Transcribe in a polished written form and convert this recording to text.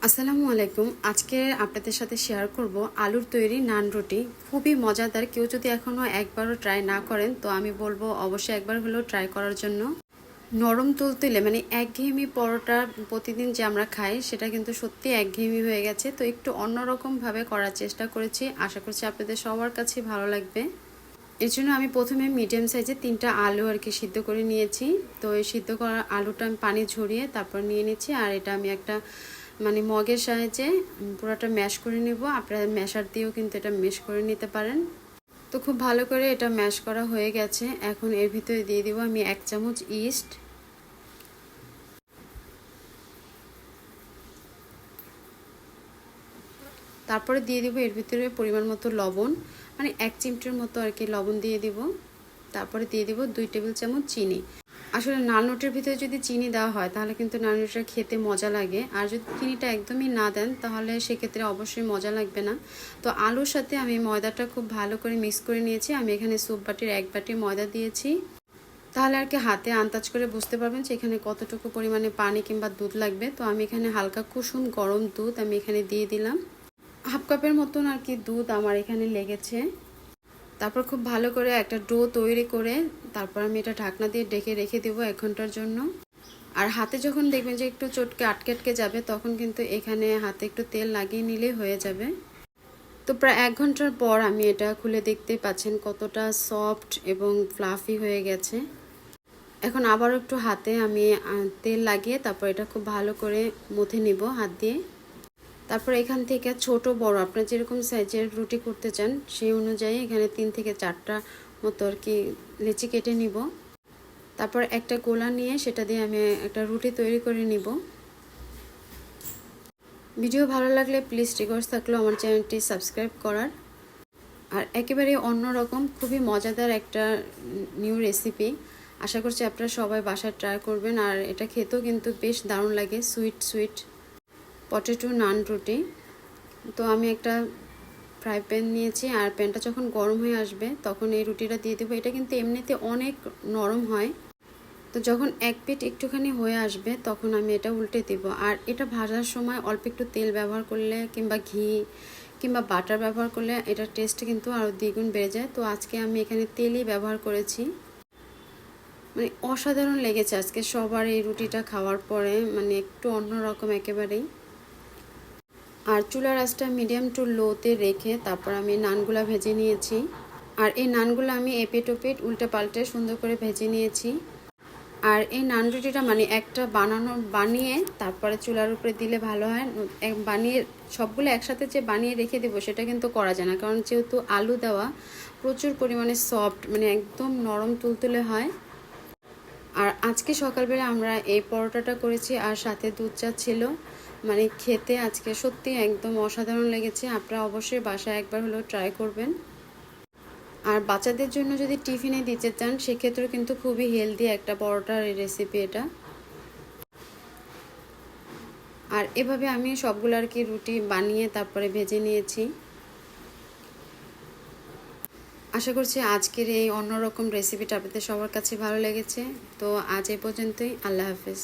আসসালামু আলাইকুম। আজকে আপনাদের সাথে শেয়ার করব আলুর তৈরি নান রুটি। খুবই মজাদার। কেউ যদি এখনও একবারও ট্রাই না করেন তো আমি বলবো অবশ্যই একবার হলেও ট্রাই করার জন্য। নরম তুলতুলে মানে একঘেয়েমি পরোটা প্রতিদিন যে আমরা খাই সেটা কিন্তু সত্যি একঘেয়েমি হয়ে গেছে। তো একটু অন্যরকমভাবে করার চেষ্টা করেছি। আশা করছি আপনাদের সবার কাছে ভালো লাগবে। এর জন্য আমি প্রথমে মিডিয়াম সাইজের 3টা আলু সিদ্ধ করে নিয়েছি। তো এই সিদ্ধ করা আলুটা আমি পানি ঝরিয়ে তারপর নিয়ে নিচ্ছি। আর এটা আমি একটা মগের সাহায্যে পুরোটা ম্যাশ করে নেব। আপনারা ম্যাশার দিয়েও কিন্তু এটা ম্যাশ করে নিতে পারেন। তো খুব ভালো করে এটা ম্যাশ করা হয়ে গেছে। এখন এর ভিতরে দিয়ে দেব আমি 1 চামচ ইস্ট, তারপরে দিয়ে দিব এর ভিতরে পরিমাণ মতো লবণ, 1 চিমটির মতো লবণ দিয়ে দিব। তারপরে দিয়ে দিব 2 টেবিল চামচ চিনি। আসলে নান রুটির ভিতরে যদি চিনি দেওয়া হয় তাহলে কিন্তু নান রুটিটা খেতে মজা লাগে, আর যদি চিনিটা একদমই না দেন তাহলে সেক্ষেত্রে অবশ্যই মজা লাগবে না। তো আলুর সাথে আমি ময়দাটা খুব ভালো করে মিক্স করে নিয়েছি। আমি এখানে স্যুপ বাটির 1 বাটি ময়দা দিয়েছি। তাহলে হাতে আন্দাজ করে বুঝতে পারবেন যে এখানে কতটুকু পরিমাণে পানি কিংবা দুধ লাগবে। তো আমি এখানে হালকা কুসুম গরম দুধ আমি এখানে দিয়ে দিলাম। হাফ কাপের মতন দুধ আমার এখানে লেগেছে। তারপর খুব ভালো করে একটা ডো তৈরি করে তারপর আমি এটা ঢাকনা দিয়ে ঢেকে রেখে দেবো 1 ঘন্টার জন্য। আর হাতে যখন দেখবেন যে একটু চটকে আটকে যাবে তখন কিন্তু এখানে হাতে একটু তেল লাগিয়ে নিলেই হয়ে যাবে। তো প্রায় 1 ঘন্টার পর আমি এটা খুলে দেখতে পাচ্ছেন কতটা সফট এবং ফ্লাফি হয়ে গেছে। এখন আবারও একটু হাতে আমি তেল লাগিয়ে তারপর এটা খুব ভালো করে মুথে নিব হাত দিয়ে। তারপর এখান থেকে ছোট বড় আপনারা যেরকম সাইজের রুটি করতে চান সেই অনুযায়ী এখানে 3 থেকে 4টা মতো লেচি কেটে নিব। তারপর একটা গোলা নিয়ে সেটা দিয়ে আমি একটা রুটি তৈরি করে নিব। ভিডিও ভালো লাগলে প্লিজ রিকোয়েস্ট থাকলো আমার চ্যানেলটি সাবস্ক্রাইব করার। আর একেবারে অন্যরকম খুবই মজাদার একটা নিউ রেসিপি। আশা করছি আপনারা সবাই বাসায় ট্রাই করবেন। আর এটা খেতেও কিন্তু বেশ দারুণ লাগে, সুইট সুইট পটেটো নান রুটি। তো আমি একটা ফ্রাই প্যান নিয়েছি, আর প্যানটা যখন গরম হয়ে আসবে তখন এই রুটিটা দিয়ে দেবো। এটা কিন্তু এমনিতে অনেক নরম হয়। তো যখন এক পিঠ একটুখানি হয়ে আসবে তখন আমি এটা উল্টে দেব। আর এটা ভাজার সময় অল্প একটু তেল ব্যবহার করলে কিংবা ঘি কিংবা বাটার ব্যবহার করলে এটার টেস্ট কিন্তু আরও দ্বিগুণ বেড়ে যায়। তো আজকে আমি এখানে তেলই ব্যবহার করেছি। অসাধারণ লেগেছে আজকে সবার এই রুটিটা খাওয়ার পরে, একটু অন্যরকম একেবারেই। আর চুলার আঁচটা মিডিয়াম টু লোতে রেখে তারপর আমি নানগুলা ভেজে নিয়েছি। আর এই নানগুলো আমি এপিট ওপিট উল্টে পাল্টে সুন্দর করে ভেজে নিয়েছি। আর এই নান রুটিটা একটা বানিয়ে তারপরে চুলার উপরে দিলে ভালো হয়। বানিয়ে সবগুলো একসাথে যে বানিয়ে রেখে দেবো সেটা কিন্তু করা যায় না, কারণ যেহেতু আলু দেওয়া প্রচুর পরিমাণে সফট, একদম নরম তুলতুলে হয়। আর আজকে সকালবেলা আমরা এই পরোটাটা করেছি আর সাথে দুধ চা ছিল। খেতে আজকে সত্যি একদম অসাধারণ লেগেছে। আপনারা অবশ্যই বাসায় একবার হলেও ট্রাই করবেন। আর বাচ্চাদের জন্য যদি টিফিনে দিতে চান সেক্ষেত্রেও কিন্তু খুবই হেলদি একটা পরোটার রেসিপি এটা। আর এভাবে আমি সবগুলো রুটি বানিয়ে তারপরে ভেজে নিয়েছি। আশা করছি আজকের এই অন্যরকম রেসিপিটা আপনাদের সবার কাছে ভালো লেগেছে। তো আজ এই পর্যন্তই। আল্লাহ হাফেজ।